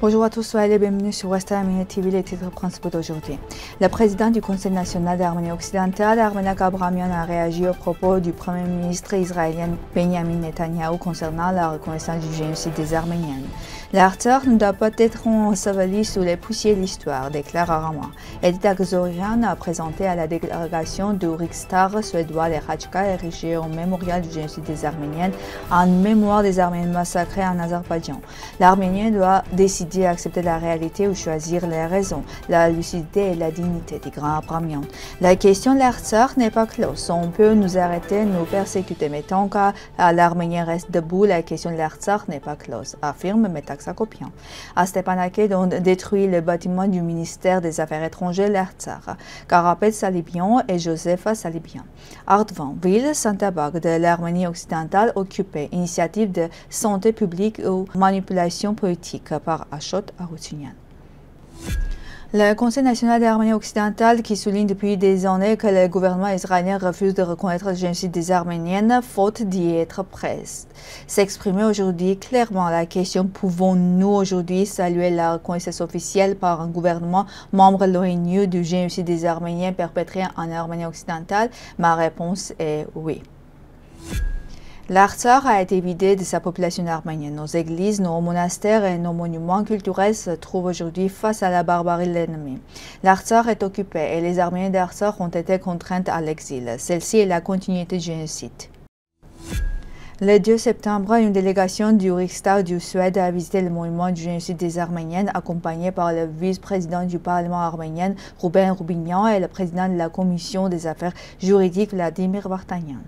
Bonjour à tous, soyez les bienvenus sur West Armenia TV, les titres principaux d'aujourd'hui. Le président du Conseil national d'Arménie occidentale, Armenak Abramian, a réagi aux propos du Premier ministre israélien Benjamin Netanyahu concernant la reconnaissance du génocide des Arméniens. L'Artsakh ne doit pas être enseveli sous les poussières de l'histoire, déclare Arama. Edith Agzorian a présenté à la délégation du Riksdag suédois les Khachka érigés au mémorial du génocide des Arméniens en mémoire des Arméniens massacrés en Azerbaïdjan. L'Arménien doit décider d'accepter la réalité ou choisir les raisons, la lucidité et la dignité des grands Abramian. La question de l'Artsakh n'est pas close. On peut nous arrêter, nous persécuter, mais tant que l'Arménien reste debout, la question de l'Artsakh n'est pas close, affirme Metak Sakopian. À Stepanakert, on détruit le bâtiment du ministère des Affaires étrangères l'Artsakh. Karapet Salibian et Joseph Salibian. Artvan, ville Saint-Tabak de l'Arménie occidentale occupée, initiative de santé publique ou manipulation politique par Ashot Aroutunian. Le Conseil national d'Arménie occidentale, qui souligne depuis des années que le gouvernement israélien refuse de reconnaître le génocide des Arméniennes, faute d'y être prêt, s'exprimer aujourd'hui clairement la question: pouvons-nous aujourd'hui saluer la reconnaissance officielle par un gouvernement membre de l'ONU du génocide des Arméniens perpétré en Arménie occidentale? Ma réponse est oui. L'Artsakh a été vidé de sa population arménienne. Nos églises, nos monastères et nos monuments culturels se trouvent aujourd'hui face à la barbarie de l'ennemi. L'Artsakh est occupé et les Arméniens d'Artsakh ont été contraints à l'exil. Celle-ci est la continuité du génocide. Le 2 septembre, une délégation du Riksdag du Suède a visité le monument du génocide des Arméniens, accompagnée par le vice-président du Parlement arménien, Rouben Roubignan, et le président de la Commission des affaires juridiques, Vladimir Vartanyan.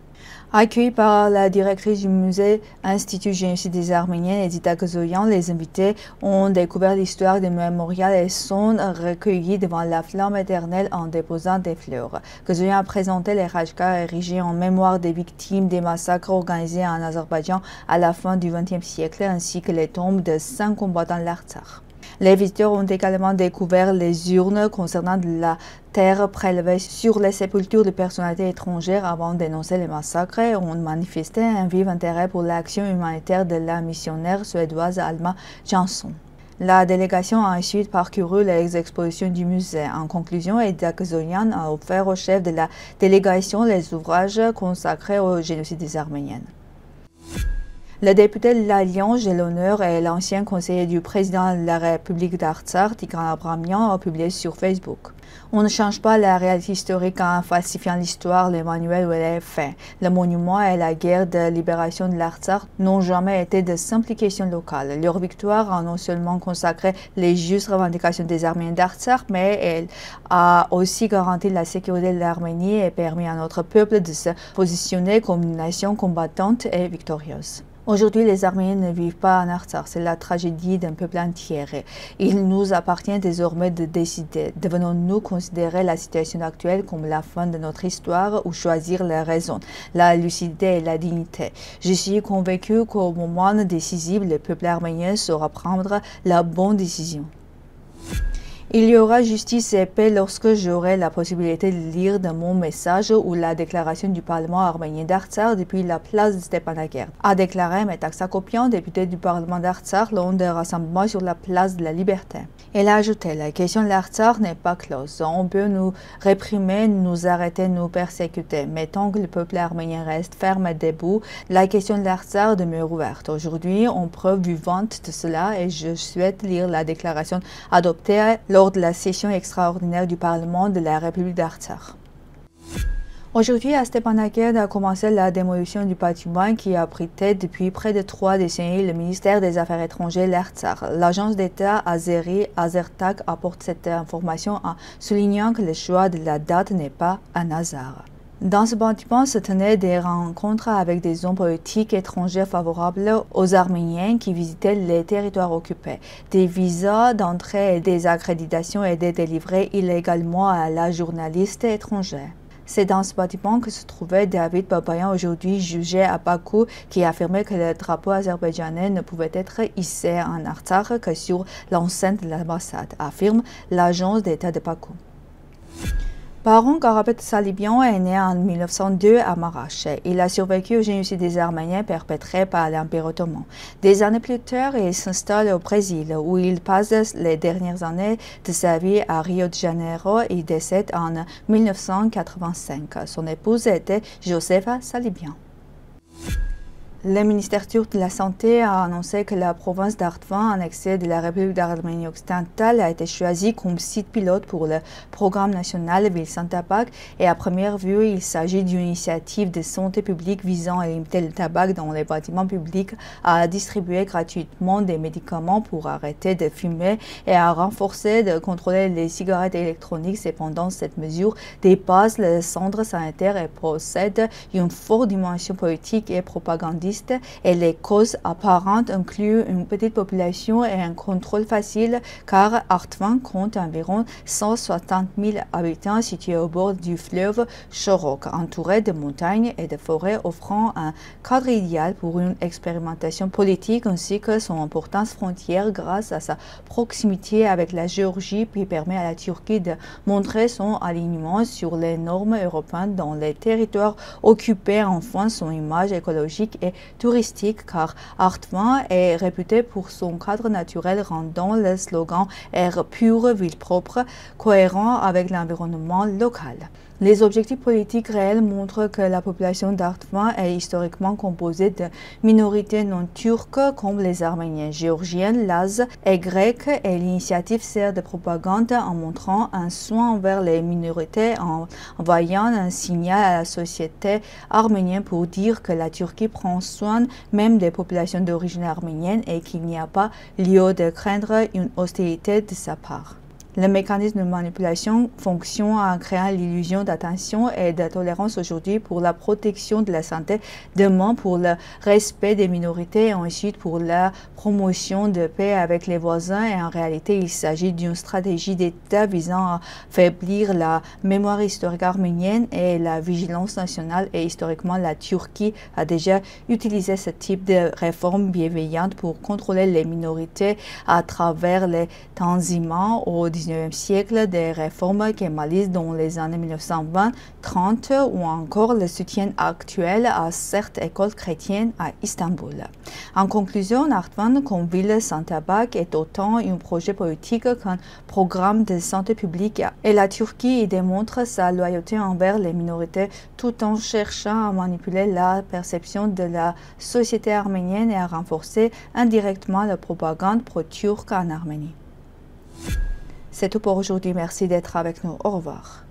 Accueillis par la directrice du musée Institut Génocide des Arméniens, Edith Agzorian, les invités ont découvert l'histoire du mémorial et sont recueillis devant la flamme éternelle en déposant des fleurs. Agzorian a présenté les Khachka érigés en mémoire des victimes des massacres organisés en Azerbaïdjan à la fin du XXe siècle, ainsi que les tombes de 5 combattants de l'Artsakh. Les visiteurs ont également découvert les urnes concernant la terre prélevée sur les sépultures de personnalités étrangères avant de dénoncer les massacres et ont manifesté un vif intérêt pour l'action humanitaire de la missionnaire suédoise Alma Jansson. La délégation a ensuite parcouru les expositions du musée. En conclusion, Edith Agzorian a offert au chef de la délégation les ouvrages consacrés au génocide des Arméniens. Le député de l'Alliance de l'Honneur et l'ancien conseiller du président de la République d'Artsakh, Tigran Abramian, a publié sur Facebook. On ne change pas la réalité historique en falsifiant l'histoire, les manuels ou les faits. Le monument et la guerre de libération de l'Artsakh n'ont jamais été de simples questions locales. Leur victoire a non seulement consacré les justes revendications des Arméniens d'Artsakh, mais elle a aussi garanti la sécurité de l'Arménie et permis à notre peuple de se positionner comme une nation combattante et victorieuse. Aujourd'hui, les Arméniens ne vivent pas en Artsakh, c'est la tragédie d'un peuple entier. Il nous appartient désormais de décider. Devons-nous considérer la situation actuelle comme la fin de notre histoire ou choisir les raisons, la lucidité et la dignité? Je suis convaincu qu'au moment décisif, le peuple arménien saura prendre la bonne décision. Il y aura justice et paix lorsque j'aurai la possibilité de lire dans mon message ou la déclaration du Parlement arménien d'Artsakh depuis la place de Stepanakert, a déclaré Metak Sakopian, député du Parlement d'Artsakh, lors d'un rassemblement sur la place de la Liberté. Elle a ajouté: la question de l'Artsakh n'est pas close. On peut nous réprimer, nous arrêter, nous persécuter, mais tant que le peuple arménien reste ferme et debout, la question de l'Artsakh demeure ouverte. Aujourd'hui, on preuve vivante de cela et je souhaite lire la déclaration adoptée lors de la session extraordinaire du Parlement de la République d'Artsakh. Aujourd'hui, à Stepanakert a commencé la démolition du bâtiment qui abritait depuis près de 3 décennies le ministère des Affaires étrangères l'Artsakh. L'agence d'État azérie Azertag apporte cette information en soulignant que le choix de la date n'est pas un hasard. Dans ce bâtiment se tenaient des rencontres avec des hommes politiques étrangers favorables aux Arméniens qui visitaient les territoires occupés. Des visas d'entrée et des accréditations étaient délivrés illégalement à la journaliste étrangère. C'est dans ce bâtiment que se trouvait David Babayan, aujourd'hui jugé à Bakou, qui affirmait que le drapeau azerbaïdjanais ne pouvait être hissé en Artsakh que sur l'enceinte de l'ambassade, affirme l'agence d'État de Bakou. Baron Garabet Salibian est né en 1902 à Marash. Il a survécu au génocide des Arméniens perpétré par l'Empire ottoman. Des années plus tard, il s'installe au Brésil, où il passe les dernières années de sa vie à Rio de Janeiro et décède en 1985. Son épouse était Josefa Salibian. Le ministère turc de la Santé a annoncé que la province d'Artvan, annexée de la République d'Arménie occidentale, a été choisie comme site pilote pour le programme national Ville sans tabac. Et à première vue, il s'agit d'une initiative de santé publique visant à limiter le tabac dans les bâtiments publics, à distribuer gratuitement des médicaments pour arrêter de fumer et à renforcer de contrôler les cigarettes électroniques. Cependant, cette mesure dépasse le centre sanitaire et possède une forte dimension politique et propagandiste. Et les causes apparentes incluent une petite population et un contrôle facile car Artvan compte environ 160 000 habitants situés au bord du fleuve Chorok, entouré de montagnes et de forêts, offrant un cadre idéal pour une expérimentation politique ainsi que son importance frontière grâce à sa proximité avec la Géorgie qui permet à la Turquie de montrer son alignement sur les normes européennes dans les territoires occupés, enfin son image écologique et touristique car Artvan est réputé pour son cadre naturel rendant le slogan Air pur, ville propre cohérent avec l'environnement local. Les objectifs politiques réels montrent que la population d'Artvan est historiquement composée de minorités non turques comme les Arméniens, Géorgiens, Lazes et Grecs et l'initiative sert de propagande en montrant un soin envers les minorités en envoyant un signal à la société arménienne pour dire que la Turquie prend soin même des populations d'origine arménienne et qu'il n'y a pas lieu de craindre une hostilité de sa part. Le mécanisme de manipulation fonctionne en créant l'illusion d'attention et de tolérance aujourd'hui pour la protection de la santé, demain pour le respect des minorités et ensuite pour la promotion de paix avec les voisins. Et en réalité, il s'agit d'une stratégie d'État visant à affaiblir la mémoire historique arménienne et la vigilance nationale. Et historiquement, la Turquie a déjà utilisé ce type de réforme bienveillante pour contrôler les minorités à travers les tanzimans au XIXe siècle, des réformes kémalistes dans les années 1920-30 ou encore le soutien actuel à certaines écoles chrétiennes à Istanbul. En conclusion, Artvan comme ville sans tabac est autant un projet politique qu'un programme de santé publique et la Turquie y démontre sa loyauté envers les minorités tout en cherchant à manipuler la perception de la société arménienne et à renforcer indirectement la propagande pro-turque en Arménie. C'est tout pour aujourd'hui. Merci d'être avec nous. Au revoir.